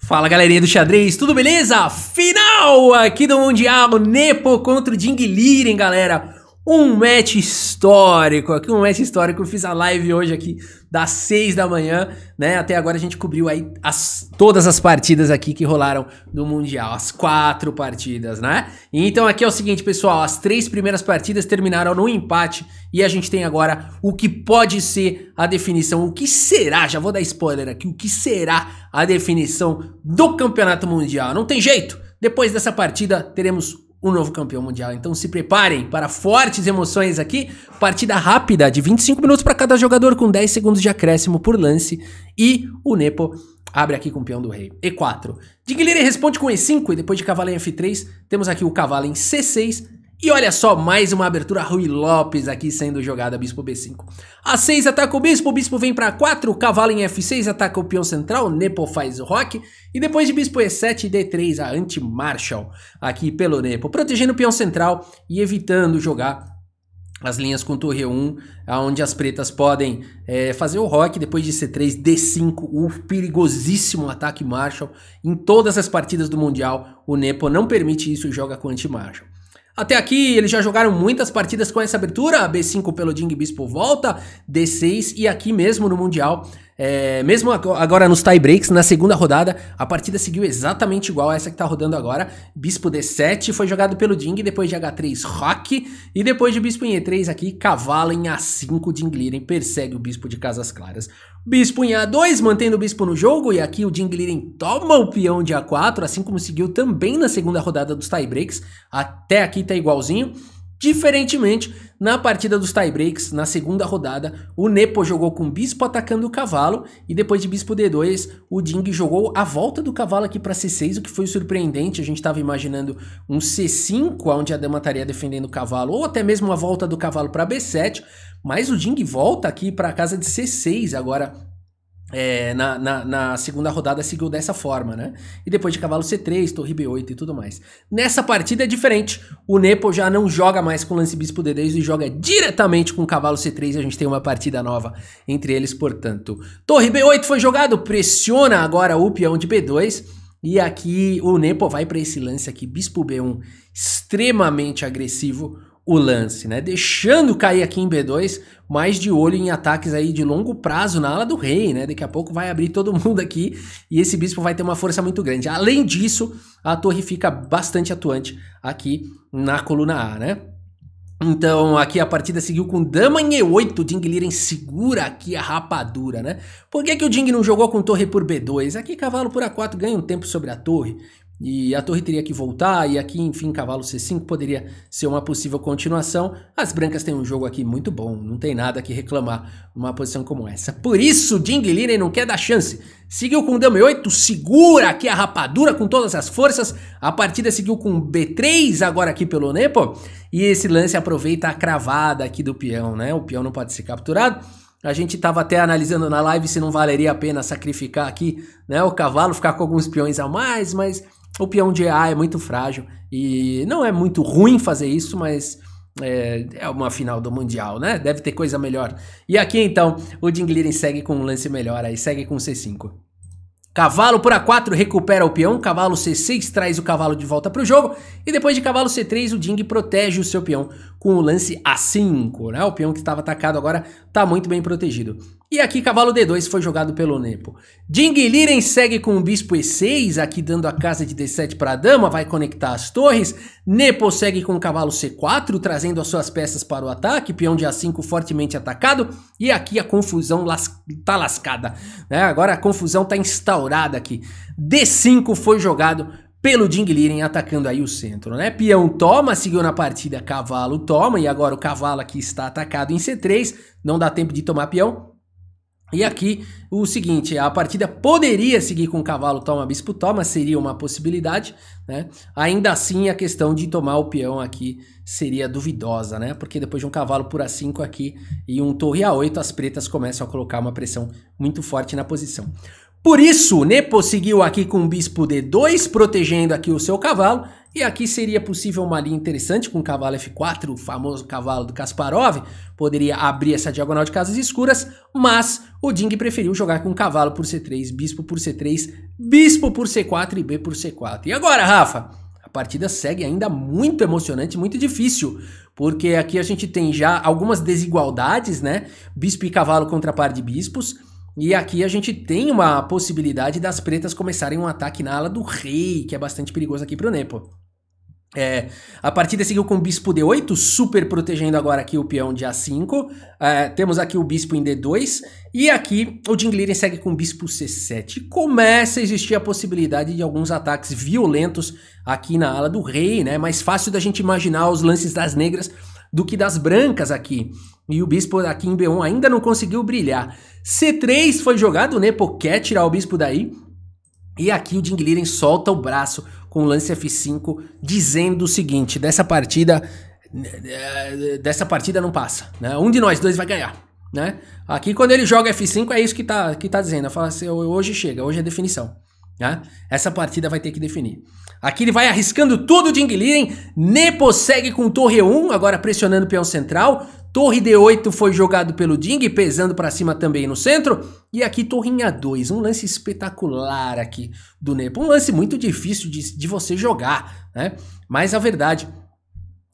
Fala galerinha do xadrez, tudo beleza? Final aqui do Mundial, Nepo contra o Ding Liren, galera. Um match histórico, eu fiz a live hoje aqui das 6 da manhã, né? Até agora a gente cobriu aí todas as partidas aqui que rolaram do Mundial, as 4 partidas, né? Então aqui é o seguinte, pessoal, as 3 primeiras partidas terminaram no empate e a gente tem agora o que pode ser a definição, o que será, já vou dar spoiler aqui, o que será a definição do Campeonato Mundial. Não tem jeito, depois dessa partida teremos um novo campeão mundial, então se preparem para fortes emoções aqui, partida rápida de 25 minutos para cada jogador com 10 segundos de acréscimo por lance e o Nepo abre aqui com o peão do rei, E4. Ding Liren responde com E5 e depois de cavalo em F3 temos aqui o cavalo em C6 e olha só, mais uma abertura Ruy Lopes aqui sendo jogada, bispo B5. A6 ataca o bispo vem para 4, cavalo em F6 ataca o peão central, Nepo faz o roque. E depois de bispo E7 e D3, a anti-Marshall aqui pelo Nepo, protegendo o peão central e evitando jogar as linhas com torre 1, onde as pretas podem fazer o roque. Depois de C3, D5, o perigosíssimo ataque Marshall. Em todas as partidas do Mundial, o Nepo não permite isso e joga com anti-Marshall. Até aqui eles já jogaram muitas partidas com essa abertura, B5 pelo Ding, bispo volta, D6 e aqui mesmo no Mundial, mesmo agora nos tie breaks, na segunda rodada, a partida seguiu exatamente igual a essa que tá rodando agora, bispo D7 foi jogado pelo Ding, depois de H3 roque e depois de bispo em E3 aqui, cavalo em A5, Ding Liren persegue o bispo de Casas Claras. Bispo em A2, mantendo o bispo no jogo, e aqui o Ding Liren toma o peão de A4, assim como seguiu também na segunda rodada dos tie-breaks, até aqui tá igualzinho. Diferentemente, na partida dos tie-breaks, na segunda rodada, o Nepo jogou com bispo atacando o cavalo, e depois de bispo D2, o Ding jogou a volta do cavalo aqui para C6, o que foi surpreendente. A gente estava imaginando um C5, onde a dama estaria defendendo o cavalo, ou até mesmo a volta do cavalo para B7, mas o Ding volta aqui para a casa de C6 agora. Na segunda rodada seguiu dessa forma, né? E depois de cavalo C3, torre B8 e tudo mais. Nessa partida é diferente. O Nepo já não joga mais com lance bispo D2 e joga diretamente com cavalo C3 e a gente tem uma partida nova entre eles, portanto. Torre B8 foi jogado, pressiona agora o peão de B2 e aqui o Nepo vai para esse lance aqui, bispo B1, extremamente agressivo. O lance, né? Deixando cair aqui em B2, mais de olho em ataques aí de longo prazo na ala do rei, né? Daqui a pouco vai abrir todo mundo aqui e esse bispo vai ter uma força muito grande. Além disso, a torre fica bastante atuante aqui na coluna A, né? Então aqui a partida seguiu com dama em E8, o Ding Liren segura aqui a rapadura, né? Por que o Ding não jogou com torre por B2? Aqui cavalo por A4 ganha um tempo sobre a torre. E a torre teria que voltar, e aqui, enfim, cavalo C5 poderia ser uma possível continuação. As brancas têm um jogo aqui muito bom, não tem nada que reclamar numa posição como essa. Por isso, Ding Liren não quer dar chance. Seguiu com dama E8, segura aqui a rapadura com todas as forças. A partida seguiu com B3, agora aqui pelo Nepo. E esse lance aproveita a cravada aqui do peão, né? O peão não pode ser capturado. A gente estava até analisando na live se não valeria a pena sacrificar aqui, né, o cavalo, ficar com alguns peões a mais, mas o peão de A é muito frágil e não é muito ruim fazer isso, mas é uma final do Mundial, né? Deve ter coisa melhor. E aqui então o Ding Liren segue com um lance melhor aí, segue com C5. Cavalo por A4 recupera o peão, cavalo C6 traz o cavalo de volta para o jogo e depois de cavalo C3 o Ding protege o seu peão com o lance A5, né? O peão que estava atacado agora está muito bem protegido. E aqui cavalo D2 foi jogado pelo Nepo. Ding Liren segue com o bispo E6, aqui dando a casa de D7 para a dama, vai conectar as torres. Nepo segue com o cavalo C4, trazendo as suas peças para o ataque, peão de A5 fortemente atacado. E aqui a confusão tá lascada, né? Agora a confusão tá instaurada aqui. D5 foi jogado pelo Ding Liren atacando aí o centro, né? Peão toma, seguiu na partida, cavalo toma, e agora o cavalo aqui está atacado em C3, não dá tempo de tomar peão. E aqui o seguinte, a partida poderia seguir com cavalo toma, bispo toma, seria uma possibilidade, né? Ainda assim a questão de tomar o peão aqui seria duvidosa, né? Porque depois de um cavalo por A5 aqui e um torre A8, as pretas começam a colocar uma pressão muito forte na posição. Por isso, Nepo seguiu aqui com o bispo D2, protegendo aqui o seu cavalo. E aqui seria possível uma linha interessante com o cavalo F4, o famoso cavalo do Kasparov. Poderia abrir essa diagonal de casas escuras, mas o Ding preferiu jogar com cavalo por C3, bispo por C3, bispo por C4 e B por C4. E agora, Rafa? A partida segue ainda muito emocionante, muito difícil, porque aqui a gente tem já algumas desigualdades, né? Bispo e cavalo contra par de bispos. E aqui a gente tem uma possibilidade das pretas começarem um ataque na ala do rei, que é bastante perigoso aqui pro Nepo. A partida seguiu com o bispo D8, super protegendo agora aqui o peão de A5. Temos aqui o bispo em D2. E aqui o Ding Liren segue com o bispo C7. Começa a existir a possibilidade de alguns ataques violentos aqui na ala do rei, né? Mais fácil da gente imaginar os lances das negras do que das brancas aqui. E o bispo aqui em B1 ainda não conseguiu brilhar. C3 foi jogado, o Nepo quer tirar o bispo daí. E aqui o Ding Liren solta o braço com o lance F5, dizendo o seguinte: dessa partida não passa, né? Um de nós dois vai ganhar, né? Aqui quando ele joga F5 é isso que tá dizendo. Fala assim, hoje chega, hoje é definição, né? Essa partida vai ter que definir. Aqui ele vai arriscando tudo, o Ding Liren. Nepo segue com torre 1, agora pressionando o peão central. Torre D8 foi jogado pelo Ding, pesando para cima também no centro. E aqui torre em A2, um lance espetacular aqui do Nepo. Um lance muito difícil de você jogar, né? Mas a verdade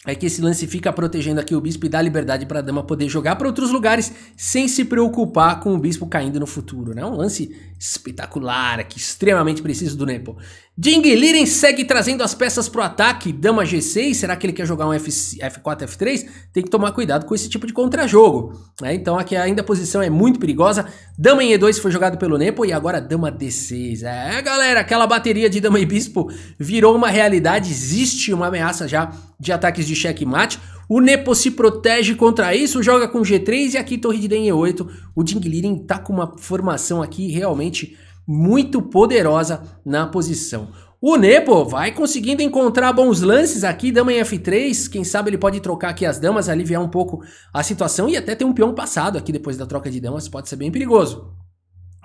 é que esse lance fica protegendo aqui o bispo e dá liberdade para a dama poder jogar para outros lugares sem se preocupar com o bispo caindo no futuro, né? Um lance espetacular aqui, extremamente preciso do Nepo. Ding Liren segue trazendo as peças pro ataque, dama G6, será que ele quer jogar um F4, F3? Tem que tomar cuidado com esse tipo de contrajogo, né? Então aqui ainda a posição é muito perigosa, dama em E2 foi jogado pelo Nepo e agora dama D6. Galera, aquela bateria de dama e bispo virou uma realidade, existe uma ameaça já de ataques de checkmate. O Nepo se protege contra isso, joga com G3 e aqui torre de D em E8. O Ding Liren tá com uma formação aqui realmente muito poderosa na posição. O Nepo vai conseguindo encontrar bons lances aqui, dama em F3, quem sabe ele pode trocar aqui as damas, aliviar um pouco a situação e até ter um peão passado aqui depois da troca de damas, pode ser bem perigoso.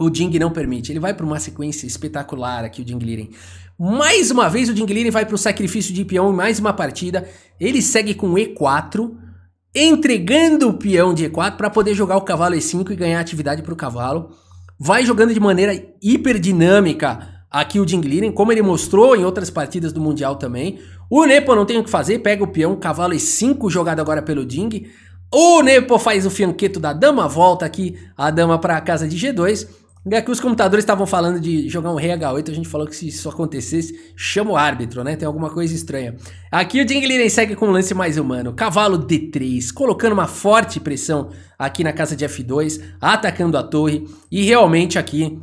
O Ding não permite, ele vai para uma sequência espetacular aqui, o Ding Liren. Mais uma vez o Ding Liren vai para o sacrifício de peão em mais uma partida, ele segue com E4, entregando o peão de E4 para poder jogar o cavalo E5 e ganhar atividade para o cavalo. Vai jogando de maneira hiper dinâmica aqui o Ding Liren, como ele mostrou em outras partidas do Mundial também. O Nepo não tem o que fazer, pega o peão, cavalo E5 jogado agora pelo Ding. O Nepo faz o fianqueto da dama, volta aqui a dama para a casa de G2. E aqui os computadores estavam falando de jogar um rei H8, a gente falou que se isso acontecesse, chama o árbitro, né? Tem alguma coisa estranha. Aqui o Ding Liren segue com um lance mais humano. Cavalo D3, colocando uma forte pressão aqui na casa de F2, atacando a torre. E realmente aqui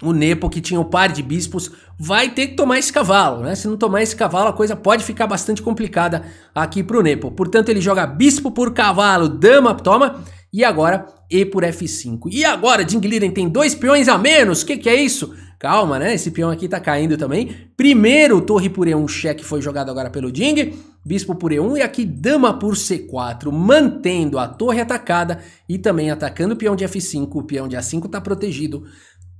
o Nepo, que tinha o par de bispos, vai ter que tomar esse cavalo, né? Se não tomar esse cavalo, a coisa pode ficar bastante complicada aqui pro Nepo. Portanto, ele joga bispo por cavalo, dama toma, e agora E por F5. E agora Ding Liren tem 2 peões a menos, o que é isso? Calma, né? Esse peão aqui tá caindo também. Primeiro, torre por E1, cheque foi jogado agora pelo Ding. Bispo por E1 e aqui dama por C4, mantendo a torre atacada e também atacando o peão de F5. O peão de A5 tá protegido.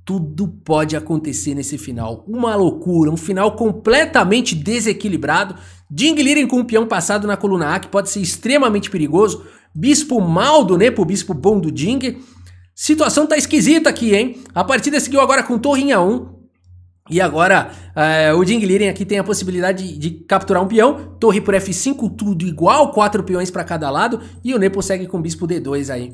Tudo pode acontecer nesse final. Uma loucura, um final completamente desequilibrado. Ding Liren com o peão passado na coluna A, que pode ser extremamente perigoso. Bispo mal do Nepo, bispo bom do Ding. Situação tá esquisita aqui, hein? A partida seguiu agora com torre em A1. E agora o Ding Liren aqui tem a possibilidade de capturar um peão. Torre por F5, tudo igual, 4 peões para cada lado. E o Nepo segue com bispo D2 aí,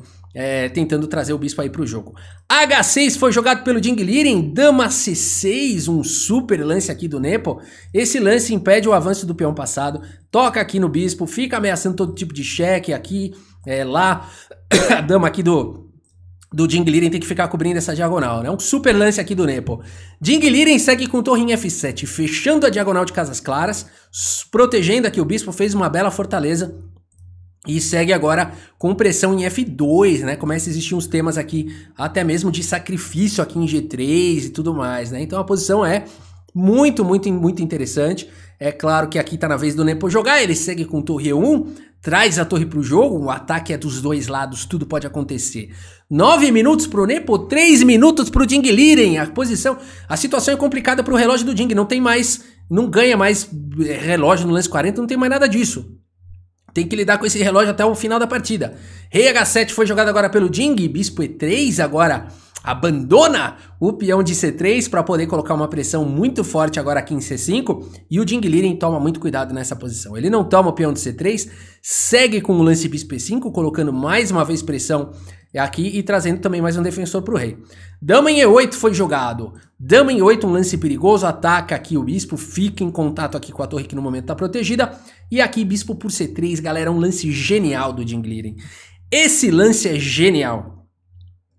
tentando trazer o bispo aí pro jogo. H6 foi jogado pelo Ding Liren, dama C6, um super lance aqui do Nepo. Esse lance impede o avanço do peão passado, toca aqui no bispo, fica ameaçando todo tipo de cheque aqui, lá. A dama aqui do Ding Liren tem que ficar cobrindo essa diagonal, né? Um super lance aqui do Nepo. Ding Liren segue com torre em F7, fechando a diagonal de casas claras, protegendo aqui o bispo, fez uma bela fortaleza. E segue agora com pressão em F2, né? Começa a existir uns temas aqui, até mesmo de sacrifício aqui em G3 e tudo mais, né? Então a posição é muito interessante. É claro que aqui tá na vez do Nepo jogar, ele segue com torre E1, traz a torre pro jogo, o ataque é dos dois lados, tudo pode acontecer. 9 minutos pro Nepo, 3 minutos pro Ding Liren, a situação é complicada pro relógio do Ding, não ganha mais relógio no lance 40, não tem mais nada disso. Tem que lidar com esse relógio até o final da partida. Rei H7 foi jogado agora pelo Ding, bispo E3 agora abandona o peão de C3 para poder colocar uma pressão muito forte agora aqui em C5, e o Ding Liren toma muito cuidado nessa posição. Ele não toma o peão de C3, segue com o lance bispo E5, colocando mais uma vez pressão aqui e trazendo também mais um defensor para o rei. Dama em E8 foi jogado. Dama em E8, um lance perigoso, ataca aqui o bispo, fica em contato aqui com a torre que no momento está protegida, e aqui bispo por C3, galera, um lance genial do Ding Liren. Esse lance é genial.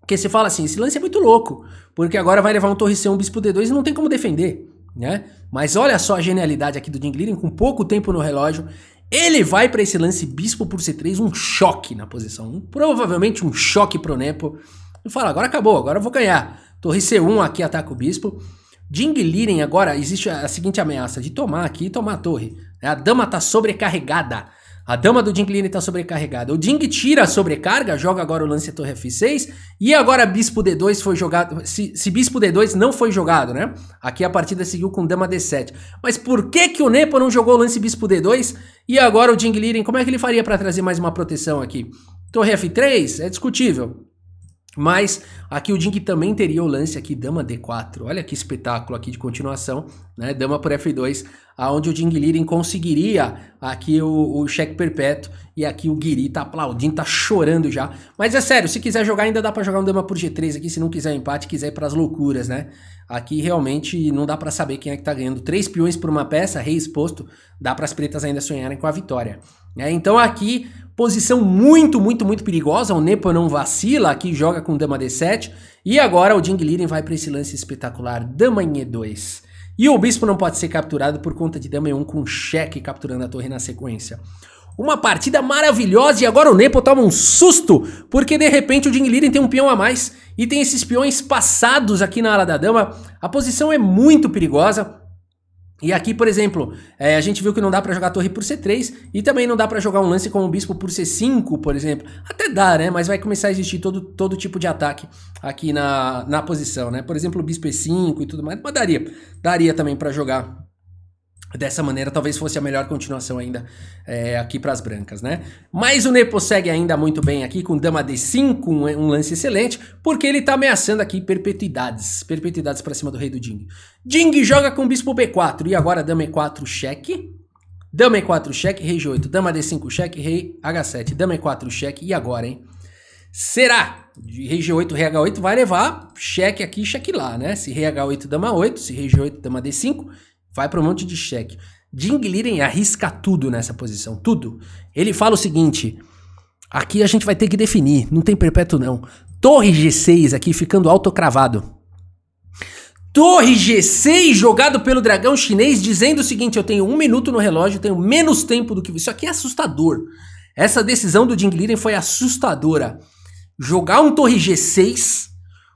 Porque você fala assim, esse lance é muito louco, porque agora vai levar um torre C1, bispo D2 e não tem como defender, né? Mas olha só a genialidade aqui do Ding Liren, com pouco tempo no relógio, ele vai para esse lance bispo por C3, um choque na posição, provavelmente um choque pro Nepo, e fala, agora acabou, agora eu vou ganhar. Torre C1 aqui ataca o bispo. Ding Liren agora, existe a seguinte ameaça, de tomar aqui e tomar a torre. A dama tá sobrecarregada. A dama do Ding Liren tá sobrecarregada. O Ding tira a sobrecarga, joga agora o lance torre F6. E agora bispo D2 foi jogado. Se bispo D2 não foi jogado, né? Aqui a partida seguiu com dama D7. Mas por que o Nepo não jogou o lance bispo D2? E agora o Ding Liren, como é que ele faria para trazer mais uma proteção aqui? Torre F3 é discutível. Mas aqui o Ding também teria o lance aqui, dama D4. Olha que espetáculo aqui de continuação, né? Dama por F2, aonde o Ding Liren conseguiria aqui o cheque perpétuo. E aqui o Guiri tá aplaudindo, tá chorando já. Mas é sério, se quiser jogar ainda dá pra jogar um dama por G3 aqui, se não quiser empate, quiser ir pras loucuras, né? Aqui realmente não dá pra saber quem é que tá ganhando. 3 peões por uma peça, rei exposto, dá pras pretas ainda sonharem com a vitória. Então aqui, posição muito perigosa, o Nepo não vacila, aqui joga com dama D7, e agora o Ding Liren vai para esse lance espetacular, dama em E2. E o bispo não pode ser capturado por conta de dama E1 com cheque capturando a torre na sequência. Uma partida maravilhosa e agora o Nepo toma um susto, porque de repente o Ding Liren tem um peão a mais e tem esses peões passados aqui na ala da dama. A posição é muito perigosa. E aqui, por exemplo, a gente viu que não dá pra jogar torre por C3 e também não dá pra jogar um lance com o bispo por C5, por exemplo. Até dá, né? Mas vai começar a existir todo tipo de ataque aqui na posição, né? Por exemplo, o bispo E5 e tudo mais. Mas daria também pra jogar dessa maneira, talvez fosse a melhor continuação ainda aqui para as brancas, né? Mas o Nepo segue ainda muito bem aqui com dama D5, um lance excelente, porque ele tá ameaçando aqui perpetuidades para cima do rei do Ding. Ding joga com bispo B4 e agora dama E4 cheque, dama E4 cheque, rei G8, dama D5 cheque, rei H7, dama E4 cheque e agora, hein? Será? Rei G8, rei H8 vai levar cheque aqui, cheque lá, né? Se rei H8, dama 8, se rei G8, dama D5, vai para um monte de cheque. Ding Liren arrisca tudo nessa posição, tudo. Ele fala o seguinte, aqui a gente vai ter que definir, não tem perpétuo não. Torre G6 aqui ficando autocravado. Torre G6 jogado pelo dragão chinês dizendo o seguinte, eu tenho 1 minuto no relógio, tenho menos tempo do que... Isso aqui é assustador. Essa decisão do Ding Liren foi assustadora. Jogar um torre G6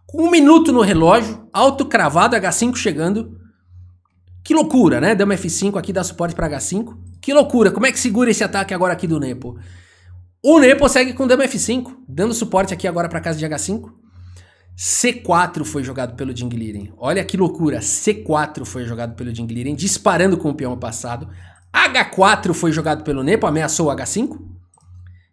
com 1 minuto no relógio, autocravado, H5 chegando... Que loucura, né? Dama F5 aqui dá suporte para H5. Que loucura. Como é que segura esse ataque agora aqui do Nepo? O Nepo segue com dama F5, dando suporte aqui agora para casa de H5. C4 foi jogado pelo Ding Liren. Olha que loucura. C4 foi jogado pelo Ding Liren, disparando com o peão passado. H4 foi jogado pelo Nepo, ameaçou o H5.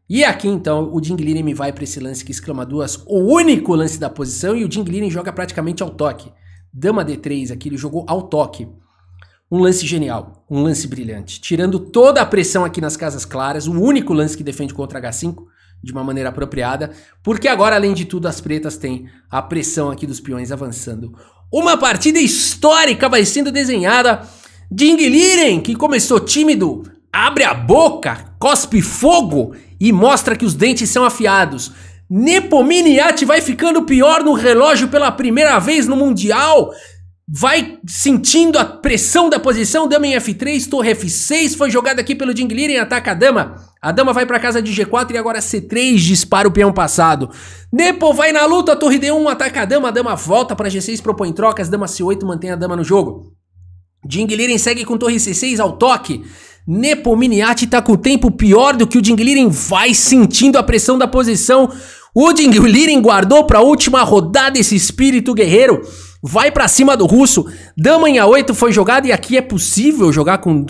E aqui então o Ding Liren me vai para esse lance que exclama duas, o único lance da posição, e o Ding Liren joga praticamente ao toque. Dama D3 aqui, ele jogou ao toque. Um lance genial, um lance brilhante, tirando toda a pressão aqui nas casas claras, o único lance que defende contra H5 de uma maneira apropriada, porque agora, além de tudo, as pretas têm a pressão aqui dos peões avançando. Uma partida histórica vai sendo desenhada. Ding Liren, que começou tímido, abre a boca, cospe fogo e mostra que os dentes são afiados. Nepomniachtchi vai ficando pior no relógio pela primeira vez no Mundial. Vai sentindo a pressão da posição, dama em F3, torre F6, foi jogada aqui pelo Ding Liren, ataca a dama. A dama vai para casa de G4 e agora C3 dispara o peão passado. Nepo vai na luta, torre D1, ataca a dama volta para G6, propõe trocas, dama C8 mantém a dama no jogo. Ding Liren segue com torre C6 ao toque. Nepo Miniati tá com o tempo pior do que o Ding Liren, vai sentindo a pressão da posição. O Ding Liren guardou pra última rodada esse espírito guerreiro. Vai pra cima do russo. Dama em A8 foi jogada e aqui é possível jogar com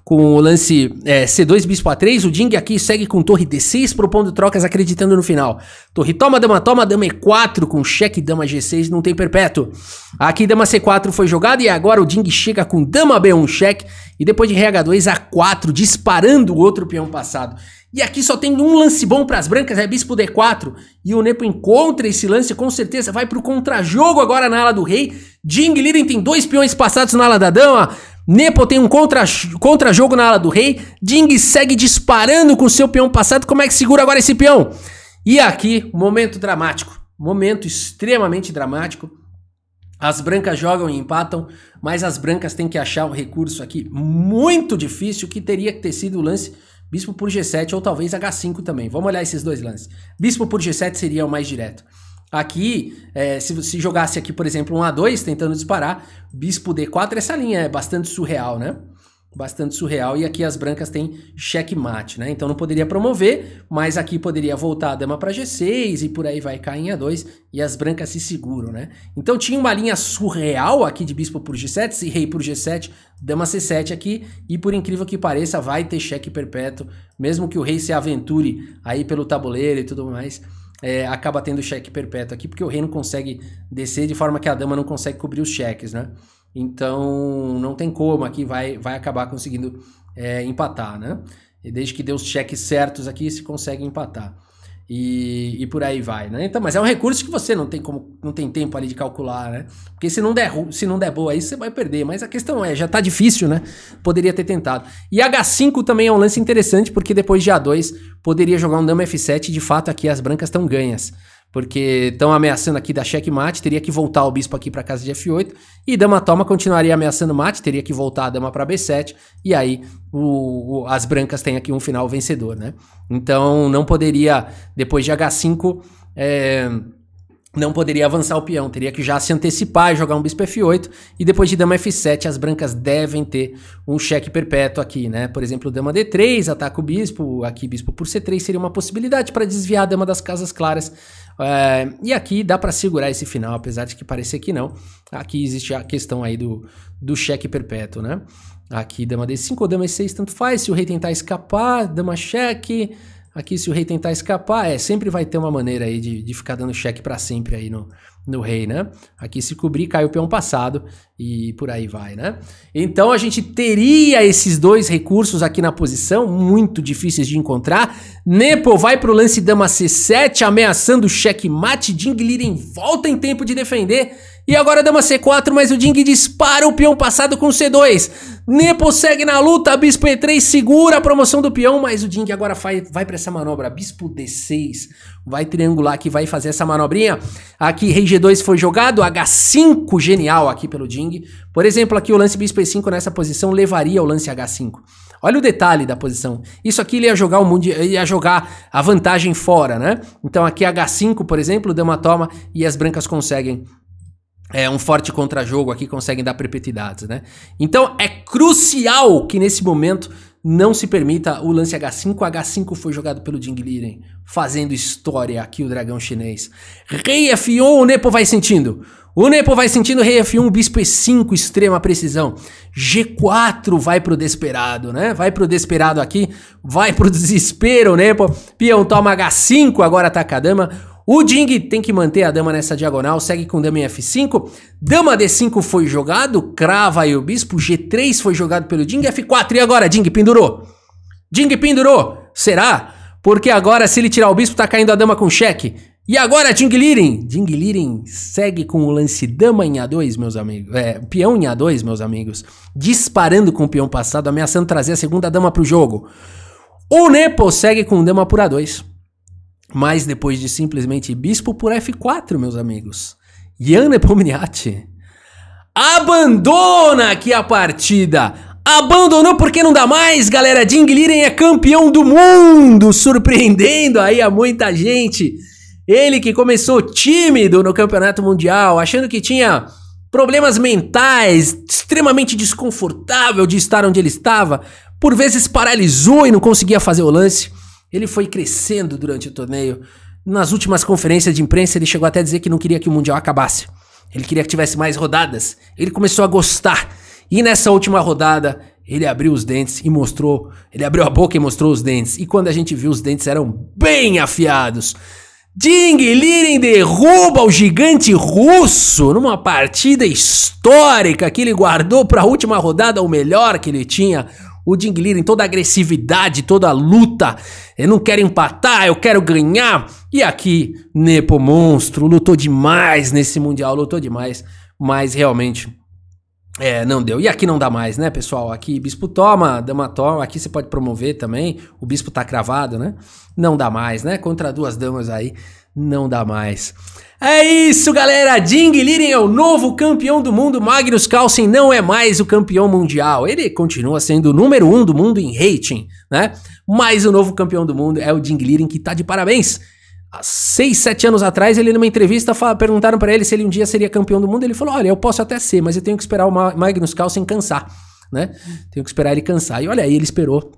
o lance C2, bispo A3. O Ding aqui segue com torre D6, propondo trocas, acreditando no final. Torre toma, dama E4 com cheque, dama G6, não tem perpétuo. Aqui dama C4 foi jogada e agora o Ding chega com dama B1 cheque. E depois de rei H2, A4, disparando o outro peão passado. E aqui só tem um lance bom para as brancas, é bispo D4. E o Nepo encontra esse lance, com certeza vai pro contra-jogo agora na ala do rei. Ding Liren tem 2 peões passados na ala da dama. Nepo tem um contra-jogo na ala do rei. Ding segue disparando com seu peão passado. Como é que segura agora esse peão? E aqui, momento dramático. Momento extremamente dramático. As brancas jogam e empatam, mas as brancas têm que achar um recurso aqui muito difícil, que teria que ter sido o lance bispo por G7 ou talvez H5 também. Vamos olhar esses dois lances. Bispo por G7 seria o mais direto. Aqui, se jogasse aqui, por exemplo, um A2 tentando disparar, bispo D4, essa linha é bastante surreal, né? Bastante surreal. E aqui as brancas têm checkmate, né? Então não poderia promover, mas aqui poderia voltar a dama para G6 e por aí vai cair em A2 e as brancas se seguram, né? Então tinha uma linha surreal aqui de bispo por G7 e rei por G7, dama C7 aqui e por incrível que pareça vai ter cheque perpétuo, mesmo que o rei se aventure aí pelo tabuleiro e tudo mais. Acaba tendo cheque perpétuo aqui, porque o rei não consegue descer de forma que a dama não consegue cobrir os cheques, né? Então não tem como, aqui vai acabar conseguindo empatar, né? E desde que dê os cheques certos aqui, se consegue empatar. E por aí vai, né? Então, mas é um recurso que você não tem tempo ali de calcular, né? Porque se não der boa aí, você vai perder. Mas a questão já tá difícil, né? Poderia ter tentado. E H5 também é um lance interessante, porque depois de A2 poderia jogar um dama F7 e de fato aqui as brancas estão ganhas. Porque estão ameaçando aqui da checkmate, teria que voltar o bispo aqui para casa de F8, e dama toma continuaria ameaçando mate, teria que voltar a dama para B7, e aí as brancas têm aqui um final vencedor, né? Então não poderia, depois de H5, não poderia avançar o peão, teria que já se antecipar e jogar um bispo F8, e depois de dama F7 as brancas devem ter um cheque perpétuo aqui, né? Por exemplo, dama D3, ataca o bispo, aqui bispo por C3 seria uma possibilidade para desviar a dama das casas claras, e aqui dá para segurar esse final, apesar de que parecer que não. Aqui existe a questão aí do cheque perpétuo, né? Aqui dama D5 ou dama E6, tanto faz, se o rei tentar escapar, dama cheque. Aqui se o rei tentar escapar, sempre vai ter uma maneira aí de ficar dando cheque para sempre aí no rei, né? Aqui se cobrir, cai o peão passado e por aí vai, né? Então a gente teria esses dois recursos aqui na posição, muito difíceis de encontrar. Nepo vai pro lance dama C7, ameaçando o checkmate. Ding Liren volta em tempo de defender. E agora dama C4, mas o Ding dispara o peão passado com C2. Nepo segue na luta, bispo E3 segura a promoção do peão, mas o Ding agora vai para essa manobra, bispo D6, vai triangular aqui, vai fazer essa manobrinha. Aqui rei G2 foi jogado, H5 genial aqui pelo Ding. Por exemplo, aqui o lance bispo E5 nessa posição levaria ao lance H5. Olha o detalhe da posição. Isso aqui ele ia jogar a vantagem fora, né? Então aqui H5, por exemplo, dama toma e as brancas conseguem um forte contra-jogo aqui, conseguem dar perpetuidades, né? Então é crucial que nesse momento não se permita o lance H5. H5 foi jogado pelo Ding Liren, fazendo história aqui o dragão chinês. Rei F1, o Nepo vai sentindo. O Nepo vai sentindo, rei F1, bispo E5, extrema precisão. G4 vai pro desesperado, né? Vai pro desesperado aqui, vai pro desespero, Nepo. Peão toma H5, agora ataca a dama. O Ding tem que manter a dama nessa diagonal, segue com dama em F5, dama D5 foi jogado, crava aí o bispo, G3 foi jogado pelo Ding, F4, e agora? Ding pendurou. Ding pendurou. Será? Porque agora se ele tirar o bispo tá caindo a dama com cheque. E agora Ding Liren? Ding Liren segue com o lance dama em A2, meus amigos. Peão em A2, meus amigos. Disparando com o peão passado, ameaçando trazer a segunda dama pro jogo. O Nepo segue com dama por A2. Mas depois de simplesmente bispo por F4, meus amigos, Jan Nepomniachtchi abandona aqui a partida. Abandonou porque não dá mais, galera. Ding Liren é campeão do mundo, surpreendendo aí a muita gente. Ele que começou tímido no campeonato mundial, achando que tinha problemas mentais, extremamente desconfortável de estar onde ele estava, por vezes paralisou e não conseguia fazer o lance. Ele foi crescendo durante o torneio. Nas últimas conferências de imprensa ele chegou até a dizer que não queria que o Mundial acabasse. Ele queria que tivesse mais rodadas. Ele começou a gostar. E nessa última rodada, ele abriu os dentes e mostrou... Ele abriu a boca e mostrou os dentes. E quando a gente viu, os dentes eram bem afiados. Jinglirin derruba o gigante russo numa partida histórica que ele guardou para a última rodada o melhor que ele tinha. O Jinglirin, toda a agressividade, toda a luta. Eu não quero empatar, eu quero ganhar. E aqui, Nepo Monstro, lutou demais nesse Mundial, lutou demais. Mas realmente... não deu. E aqui não dá mais, né, pessoal? Aqui bispo toma, dama toma. Aqui você pode promover também. O bispo tá cravado, né? Não dá mais, né? Contra duas damas aí, não dá mais. É isso, galera. Jinglirin é o novo campeão do mundo. Magnus Carlsen não é mais o campeão mundial. Ele continua sendo o número 1 do mundo em rating, né? Mas o novo campeão do mundo é o Jinglirin, que tá de parabéns. Há 6, 7 anos atrás, ele numa entrevista, perguntaram pra ele se ele um dia seria campeão do mundo. Ele falou, olha, eu posso até ser, mas eu tenho que esperar o Magnus Carlsen cansar, né? Tenho que esperar ele cansar. E olha aí, ele esperou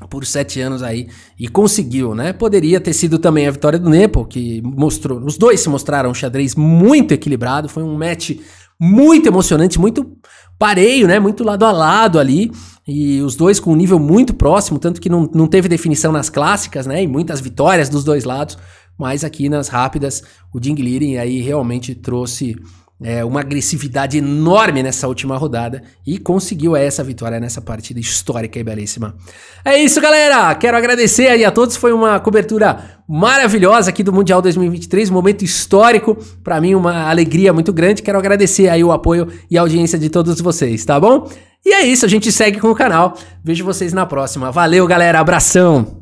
por 7 anos aí e conseguiu, né? Poderia ter sido também a vitória do Nepo, que mostrou... Os dois se mostraram um xadrez muito equilibrado. Foi um match muito emocionante, muito pareio, né? Muito lado a lado ali. E os dois com um nível muito próximo, tanto que não teve definição nas clássicas, né? E muitas vitórias dos dois lados. Mas aqui nas rápidas, o Jinglirin aí realmente trouxe uma agressividade enorme nessa última rodada e conseguiu essa vitória nessa partida histórica e belíssima. É isso, galera! Quero agradecer aí a todos, foi uma cobertura maravilhosa aqui do Mundial 2023, um momento histórico, pra mim uma alegria muito grande. Quero agradecer aí o apoio e a audiência de todos vocês, tá bom? E é isso, a gente segue com o canal. Vejo vocês na próxima. Valeu, galera! Abração!